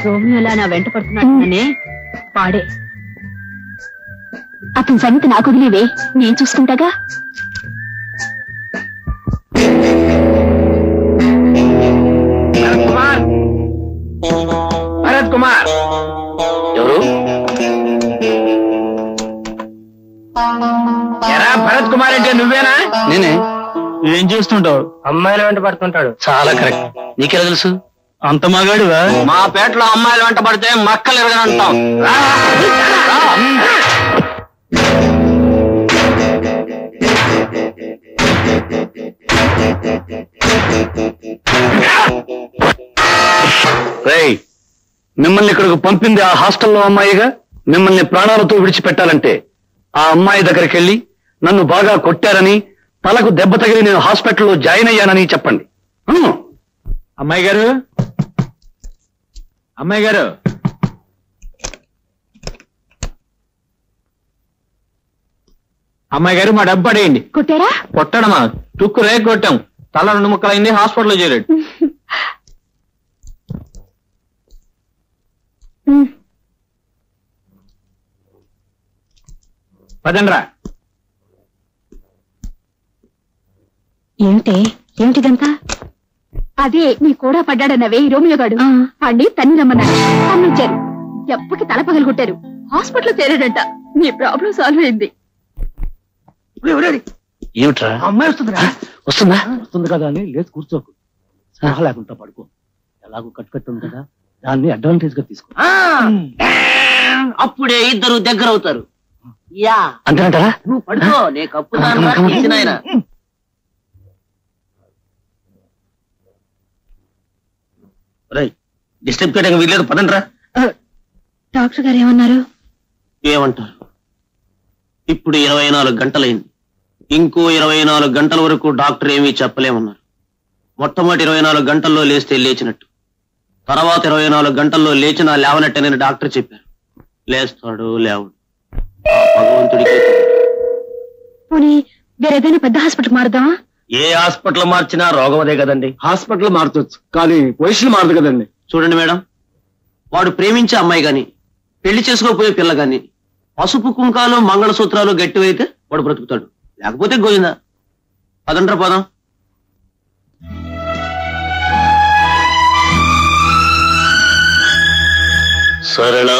రోమియోలా నా వెంట పడుతున్నాడనే వాడే. అతని సంగతి నాకు వదిలేవే, నేను చూసుకుంటాగా. భరత్ కుమార్ ఎవరు? ఎరా భరత్ కుమార్ అంటే నువ్వేనా? నేనే. ఏం చేస్తుంటావు? అమ్మాయిల వెంట పడుతుంటాడు. చాలా కరెక్ట్. నీకెలా తెలుసు? అంత మగాడువా? మా పేటలో అమ్మాయిల వెంట పడితే మక్కలు ఎరగనంటాం. రేయ్, మిమ్మల్ని ఇక్కడికి పంపింది ఆ హాస్టల్లో అమ్మాయిగా. మిమ్మల్ని ప్రాణాలతో విడిచిపెట్టాలంటే ఆ అమ్మాయి దగ్గరికి వెళ్ళి నన్ను బాగా కొట్టారని, తలకు దెబ్బ తగిలి నేను హాస్పిటల్లో జాయిన్ అయ్యానని చెప్పండి. అమ్మాయి గారు, అమ్మాయి గారు, అమ్మాయి గారు మా డబ్బు పడేయండి. కొట్టారా? కొట్టడమా? తుక్కు రేగు కొట్టాం. తల 2 ముక్కలైంది. హాస్పిటల్లో చేరాడు. పదండ్రా. ఏమిటిదంతా? అదే నీ కూడా పడ్డాడన్నవే రోమియోగాడు. వాడిని తన్ని రమ్మన్నాడు, తన్నిచ్చారు. ఎప్పటికి తల పగలు కొట్టారు. హాస్పిటల్లో చేరాడంట. నీ ప్రాబ్లం సాల్వ్ అయింది. ఏమిట్రా? అమ్మాయి వస్తుందిరా. వస్తుందా? వస్తుంది కదా అని లేచి కూర్చోకు. సలహా లేకుండా పడుకో. ఎలాగో కట్టుకట్టుంది కదా, దాన్ని అడ్వాంటేజ్ గా తీసుకో. అప్పుడే ఇద్దరు దగ్గర అవుతారు. అంతేనంటారా? నువ్వు పడుకో, నే కప్పుతాను. డిస్టర్బ్ చేయడానికి వీల్లేదు. పదండ్రా. డాక్టర్ గారు ఏమన్నారు? ఏమంటారు? ఇప్పుడు 24 గంటలైంది. ఇంకో 24 గంటల వరకు డాక్టర్ ఏమీ చెప్పలేమన్నారు. మొట్టమొదటి 24 గంటల్లో లేస్తే లేచినట్టు, తర్వాత 24 గంటల్లో లేచినా లేవనట్టేనని డాక్టర్ చెప్పారు. లేస్తాడు లేవడు, భగవంతుడికి. పోనీ వేరేదైనా పెద్ద హాస్పిటల్ మారుదామా? ఏ హాస్పిటల్ మార్చినా రోగం అదే కదండి. హాస్పిటల్ మారుతొచ్చు కానీ పొజిషన్ మారదు కదండి. చూడండి మేడం, వాడు ప్రేమించే అమ్మాయి గాని, పెళ్లి చేసుకోపోయే పిల్ల గాని, పసుపు కుంకాలు మంగళసూత్రాలు గట్టివైతే వాడు బ్రతుకుతాడు, లేకపోతే గోయిందా. పదండ్రా పదం. సరళ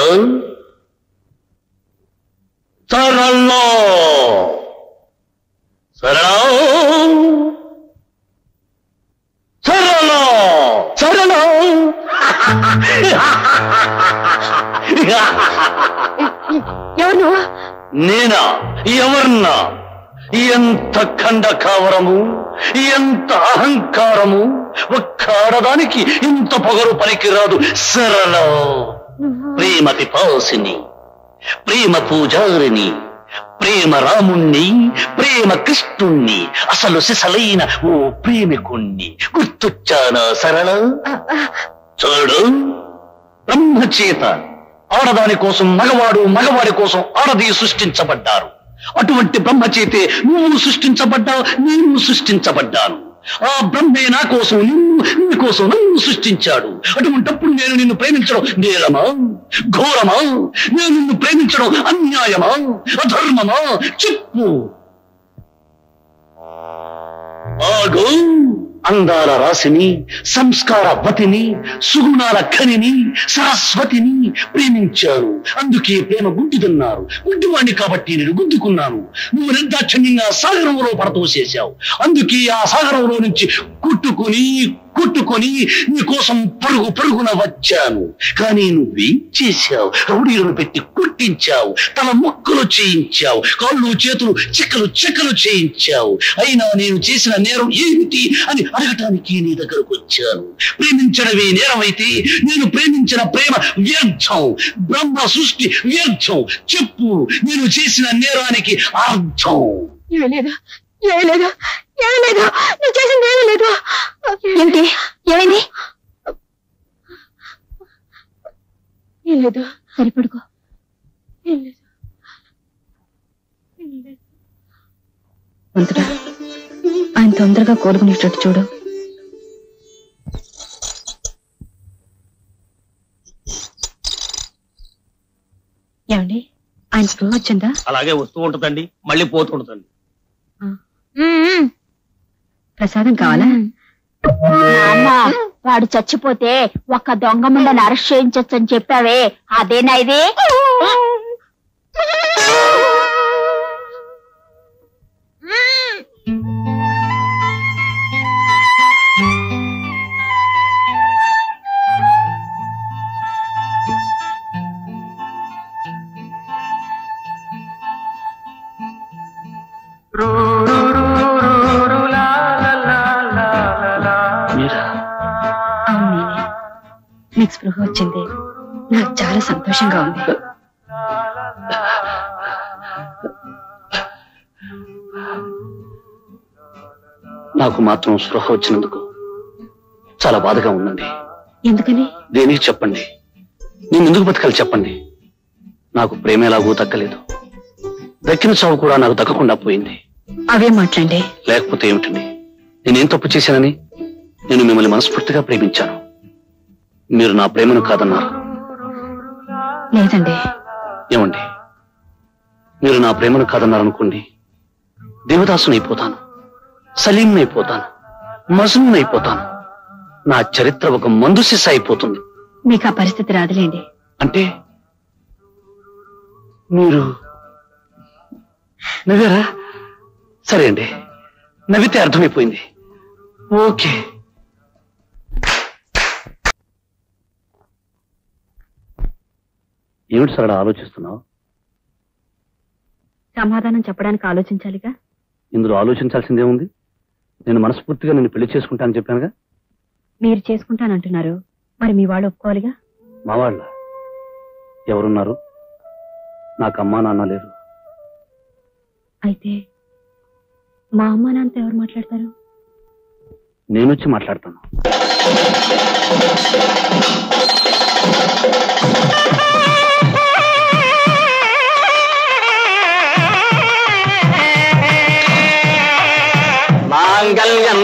సరళ సరళ సరళ సరళ. ఎవరు? నేనా? ఎవర్నా? ఎంత ఖండ కావరము, ఎంత అహంకారము! ఒక్క ఆడదానికి ఇంత పొగరు పనికిరాదు. సరళ ప్రేమ పిపాసిని, ప్రేమ పూజారిని, ప్రేమ రాముణ్ణి, ప్రేమ కృష్ణుణ్ణి, అసలు సిసలైన ఓ ప్రేమికుణ్ణి. గుర్తొచ్చానా సరళ? చూడు, బ్రహ్మచేత ఆడదాని కోసం మగవాడు, మగవాడి కోసం ఆడది సృష్టించబడ్డారు. అటువంటి బ్రహ్మచేతే నువ్వు సృష్టించబడ్డావు, నేను సృష్టించబడ్డాను. ఆ బ్రహ్మే నా కోసం నీ కోసం నన్ను సృష్టించాడు. అటువంటప్పుడు నేను నిన్ను ప్రేమించడం నేరమా, ఘోరమా? నేను నిన్ను ప్రేమించడం అన్యాయమా, అధర్మమా? చెప్పు. ఆగు. అందాల రాశిని, సంస్కార వతిని, సుగుణాల ఖనిని, సరస్వతిని ప్రేమించాను. అందుకే ప్రేమ గుడ్డిదన్నారు. గుడ్డివాణ్ణి కాబట్టి నేను గుద్దుకున్నాను. నువ్వు నిర్దాక్షిణ్యంగా సాగరంలో పడతోసేశావు. అందుకే ఆ సాగరంలో నుంచి కొట్టుకుని నీ కోసం పరుగున వచ్చాను. కానీ నువ్వేం చేశావు? రౌడీలను పెట్టి కొట్టించావు, తల ముక్కలు చేయించావు, కాళ్ళు చేతులు చెక్కలు చేయించావు. అయినా నేను చేసిన నేరం ఏమిటి అని అడగటానికి నీ దగ్గరకు వచ్చాను. ప్రేమించడమే నేరమైతే నేను ప్రేమించిన ప్రేమ వ్యర్థం, బ్రహ్మ సృష్టి వ్యర్థం. చెప్పు, నేను చేసిన నేరానికి అర్థం. ఏమీ లేదు, నువ్వు చేసింది ఏమీ లేదు. ఏమిటి? ఏమైంది? ఏం లేదు. సరిపడుకో. అంతటా ఆయన తొందరగా కోలుకునేటట్టు చూడు. ఏమండి ఆయన స్పృహ వచ్చిందా? అలాగే వస్తూ ఉంటుందండి, మళ్ళీ పోతూ ఉంటుందండి. ప్రసాదం కావాలా? వాడు చచ్చిపోతే ఒక్క దొంగ ముండని అరెస్ట్ చేయించొచ్చు అని చెప్పావే, అదేనా ఇది? నీకు స్పృహ వచ్చింది, నాకు చాలా సంతోషంగా ఉంది. నాకు మాత్రం స్పృహ వచ్చినందుకు చాలా బాధగా ఉందండి. ఎందుకని? దేనికి చెప్పండి, నేను ఎందుకు బతకాలి చెప్పండి. నాకు ప్రేమ ఎలాగూ దక్కలేదు, దక్కిన చావు కూడా నాకు దక్కకుండా పోయింది. అవే మాట్లాడండి. లేకపోతే ఏమిటండి, నేనేం తప్పు చేశానని? నేను మిమ్మల్ని మనస్ఫూర్తిగా ప్రేమించాను, మీరు నా ప్రేమను కాదన్నారు. లేదండి. ఏమండి, మీరు నా ప్రేమను కాదన్నారనుకోండి, దేవదాసునైపోతాను, సలీంనైపోతాను, మజనూనైపోతాను. నా చరిత్ర ఒక మందు సిస్స అయిపోతుంది. మీకు ఆ పరిస్థితి రాదులేండి. అంటే మీరు నవ్వారా? సరే అండి, నవ్వితే అర్థమైపోయింది. ఓకే. ఏమిటి సార్ ఆలోచిస్తున్నావు? సమాధానం చెప్పడానికి ఆలోచించాలిగా. ఇందులో ఆలోచించాల్సిందేముంది? నేను మనస్ఫూర్తిగా నిన్ను పెళ్లి చేసుకుంటానని చెప్పానుగా. మీరు చేసుకుంటానంటున్నారు, మరి మీ వాళ్ళు ఒప్పుకోవాలిగా. మా వాళ్ళ ఎవరున్నారు? నాకు అమ్మా నాన్న లేరు. అయితే మా అమ్మా నాన్నతో ఎవరు మాట్లాడతారు? నేనొచ్చి మాట్లాడతాను. మాంగళ్యం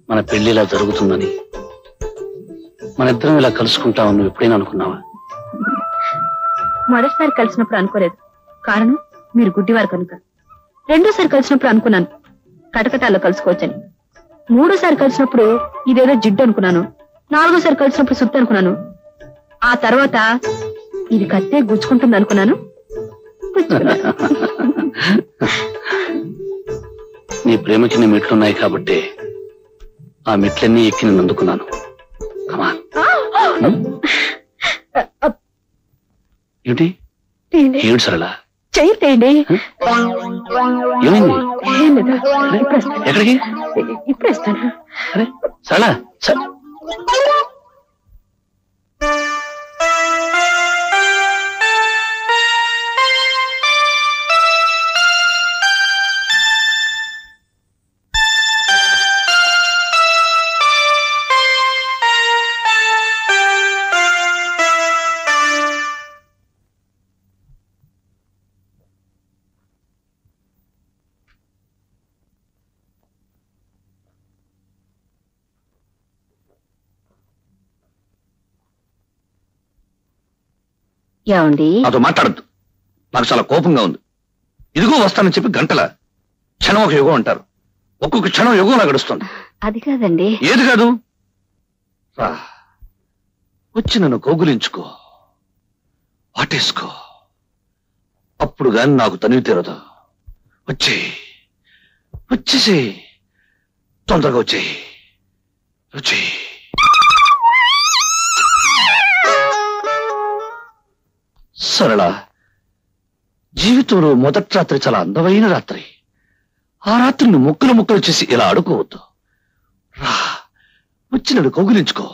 మన పెళ్లి ఇలా జరుగుతుందని, మన ఇద్దరం ఇలా కలుసుకుంటామని నువ్వు ఎప్పుడైనా అనుకున్నావా? మొదటిసారి కలిసినప్పుడు అనుకోలేదు, కారణం మీరు గుడ్డివారు కనుక. రెండోసారి కలిసినప్పుడు అనుకున్నాను కటకటాల్లో కలుసుకోవచ్చని. మూడోసారి కలిసినప్పుడు ఇదేదో జిడ్డు అనుకున్నాను. నాలుగోసారి కలిసినప్పుడు సుత్తు అనుకున్నాను. ఆ తర్వాత ఇది కత్తే గుచ్చుకుంటుంది అనుకున్నాను. నీ ప్రేమకి నీ మెట్లున్నాయి కాబట్టి ఆ మెట్లన్నీ ఎక్కి నేను అందుకున్నాను. ఏమిటి ఏమిటి సరళ? చెయ్యండి. ఏమైంది? ఎక్కడికి? ఇప్పుడు ఇస్తాను. అరే సరళ, ఏమండి? నాతో మాట్లాడద్దు, నాకు చాలా కోపంగా ఉంది. ఇదిగో వస్తానని చెప్పి గంటల క్షణం ఒక యుగం అంటారు, ఒక్కొక్క క్షణం యుగంలా గడుస్తుంది. అది కాదండి. ఏది కాదు? వచ్చి నన్ను కౌగులించుకో, వాటేసుకో, అప్పుడు గాని నాకు తనివి తీరదు. వచ్చేసి తొందరగా వచ్చేయి. సరళ, జీవితంలో మొదటి రాత్రి చాలా అందమైన రాత్రి. ఆ రాత్రిని ముక్కలు ముక్కలు చేసి ఇలా అడుకోవద్దు. రా, వచ్చి నన్ను కౌగిలించుకో,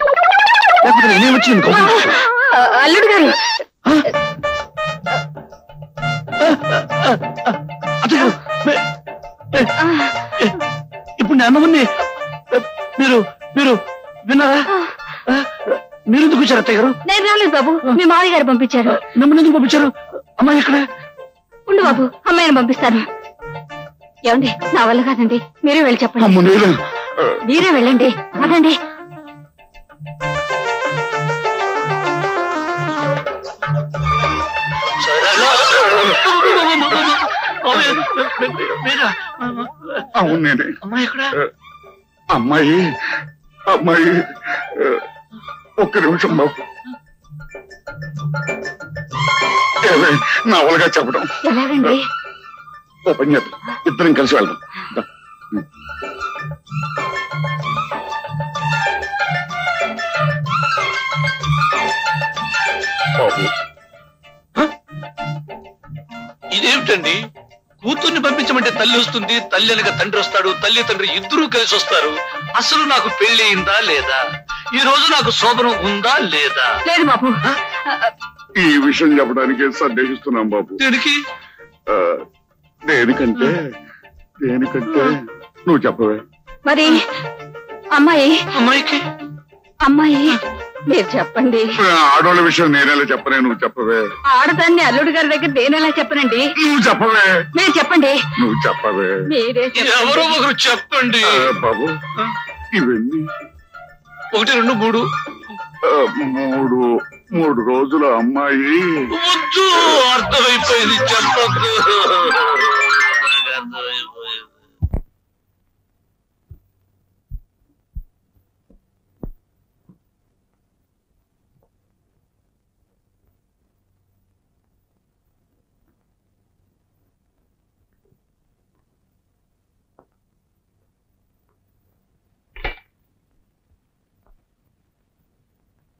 లేకపోతే నేనే వచ్చి నన్ను కౌగిలించుకో. అల్లుడు గారు, అత్తయ్య గారు? నేను రాలేదు బాబు, మీ మావయ్య గారు పంపించారు. నన్ను ఎందుకు పంపించారు? అమ్మాయి ఎక్కడ? ఉండు బాబు, అమ్మాయిని పంపిస్తాను. ఏమండి, నా వల్ల కాదండి, మీరే వెళ్ళి చెప్పండి. మీరే వెళ్ళండి, అదండి. అవును నేనే. అమ్మాయి ఎక్కడ? అమ్మాయి అమ్మాయి ఒక్క నిమిషం బాబు. నా వల్లగా చెప్పడం ఎలాగండి? ఓ పని చేద్దాం, ఇద్దరం కలిసి వెళ్దాం. బాబు ఇదేమిటండి? కూతుర్ని పంపించమంటే తల్లి వస్తుంది, తల్లి అనగా తండ్రి వస్తాడు, తల్లి తండ్రి ఇద్దరూ కలిసి వస్తారు. అసలు నాకు పెళ్లి అయిందా లేదా? ఈ రోజు నాకు శోభనం ఉందా లేదా? లేదు బాబు. ఈ విషయం చెప్పడానికి సందేహిస్తున్నాం బాబు. దేనికి? దేనికంటే నువ్వు చెప్పవే. మరి అమ్మాయికి అమ్మాయి మీరు చెప్పండి. ఆడవాళ్ళ విషయం నేనేలా చెప్పనే, నువ్వు చెప్పవే. ఆడదాన్ని అల్లుడు గారి దగ్గర నేనెలా చెప్పనండి? నువ్వు చెప్పవే. మీరు చెప్పండి. నువ్వు చెప్పవే. మీరే ఎవరో ఒకరు చెప్పండి. బాబు ఇవన్నీ 1, 2, 3. 3 రోజుల అమ్మాయి. వద్దు, అర్థమైపోయింది, చెప్పద్దు. అర్థమైపోయింది.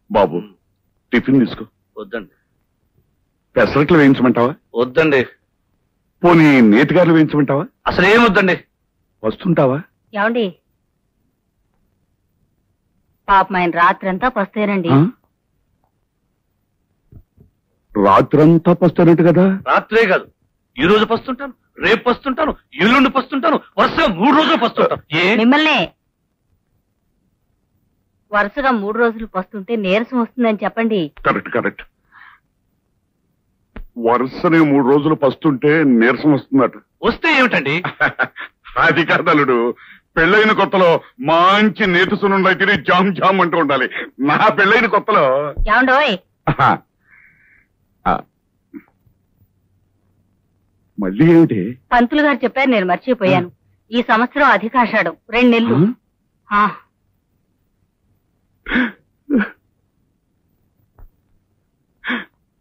బాబు టిఫిన్ తీసుకో. వద్దండి. పెసరట్లు వేయించమంటావా? వద్దండి. పోనీ నేతిగారులు వేయించమంటావా? అసలు ఏమొద్దండి. వస్తుంటావా? ఏమండి, పాపం ఆయన రాత్రంతా పస్తేనండి. రాత్రంతా పస్తానట్టు కదా? రాత్రే కాదు, ఈ రోజు పస్తుంటాను, రేపు పస్తుంటాను, ఎల్లుండి పస్తుంటాను, వరుసగా 3 రోజులు పస్తుంటాను. మిమ్మల్నే వరుసగా 3 రోజులు పస్తుంటే నీరసం వస్తుందని చెప్పండి. కరెక్ట్. వరుసనే 3 రోజులు పస్తుంటే నీరసం వస్తుందట. వస్తే ఏమిటండి? అది కాదలుడు, పెళ్ళైన కొత్తలో మంచి నేతి సున్నుండ అయితే జామ్ జామ్ అంటూ ఉండాలి. నా పెళ్ళైన కొత్తలో ఏమండోయ్, మళ్ళీ ఏమిటి? పంతులు గారు చెప్పారు, నేను మర్చిపోయాను. ఈ సంవత్సరం అధికాషాఢం 2 నెలలు.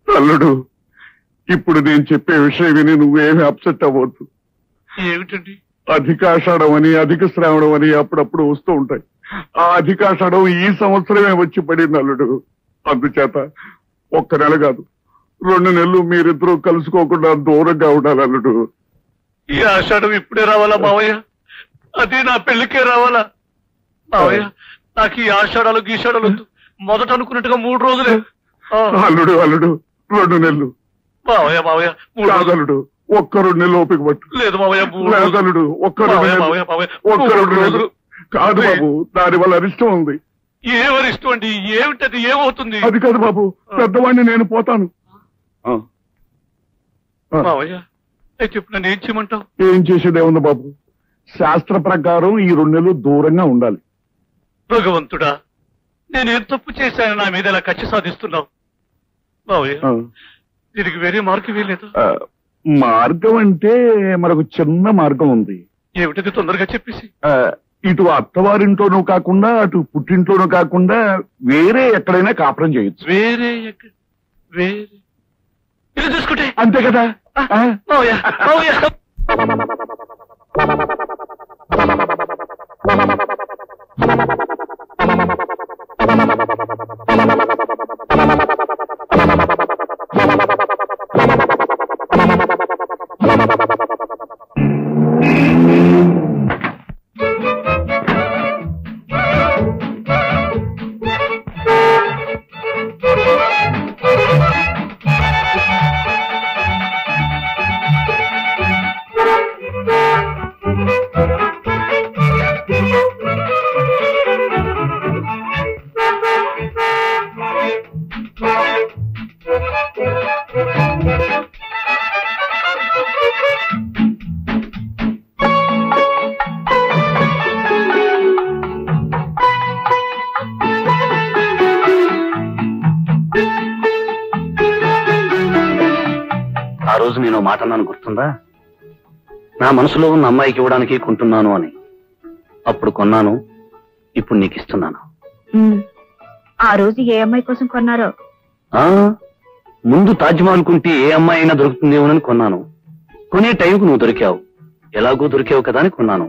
అల్లుడు, ఇప్పుడు నేను చెప్పే విషయం విని నువ్వేమి అప్సెట్ అవ్వద్దు. ఏమిటండి? అధికాషాఢం అని, అధిక శ్రావణం అని అప్పుడప్పుడు వస్తూ ఉంటాయి. ఆ అధికాషాఢం ఈ సంవత్సరమే వచ్చి పడింది అల్లుడు. అందుచేత 1 నెల కాదు, 2 నెలలు మీరిద్దరూ కలుసుకోకుండా దూరంగా ఉండాలి అల్లుడు. ఈ ఆషాఢం ఇప్పుడే రావాలా మావయ్య? అది నా పెళ్లికే రావాలా మావయ్య? నాకు ఈ ఆషాఢాలు గీషాఢాలు వద్దు. మొదట అనుకున్నట్టుగా 3 రోజులే. అల్లుడు 2 నెలలు. మావయ్య 3 అల్లుడు, 1-2 నెలలు ఓపిక పట్టు. లేదు మావయ్య, అల్లుడు 1-2 నెలలు కాదు బాబు, దాని వల్ల అరిష్టం ఉంది. ఏమరిష్టం అండి? ఏమిటది? ఏమవుతుంది? అది కాదు బాబు, పెద్దవాడిని, నేను పోతాను. మావయ్య చెప్పు, నన్ను ఏం చేయమంటావు? ఏం చేసేదేముంది బాబు, శాస్త్ర ప్రకారం ఈ 2 నెలలు దూరంగా ఉండాలి. భగవంతుడా, నేనేం తప్పు చేశాను నా మీద ఇలా కక్ష సాధిస్తున్నావు? మావయ్య, దీనికి వేరే మార్గం లేదు? మార్గం అంటే మనకు చిన్న మార్గం ఉంది. ఏమిటది? తొందరగా చెప్పేసి. ఇటు అత్తవారింట్లోనూ కాకుండా, అటు పుట్టింట్లోనూ కాకుండా వేరే ఎక్కడైనా కాపురం చేయొచ్చు. వేరే ఇది చూసుకుంటే అంతే కదా? మావయ్య ఆ రోజు నేను మాట అన్నాను గుర్తుందా? నా మనసులో ఉన్న అమ్మాయికి ఇవ్వడానికి కొంటున్నాను అని. అప్పుడు కొన్నాను, ఇప్పుడు నీకు ఇస్తున్నాను. ఆ రోజు ఏ అమ్మాయి కోసం కొన్నారో? ముందు తాజ్మహల్ కుంటే ఏ అమ్మాయి అయినా దొరుకుతుందేమోనని కొన్నాను. కొనే టైంకు నువ్వు దొరికావు. ఎలాగో దొరికావు కదా అని కొన్నాను.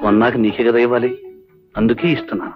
కొన్నాక నీకే కదా ఇవ్వాలి, అందుకే ఇస్తున్నాను.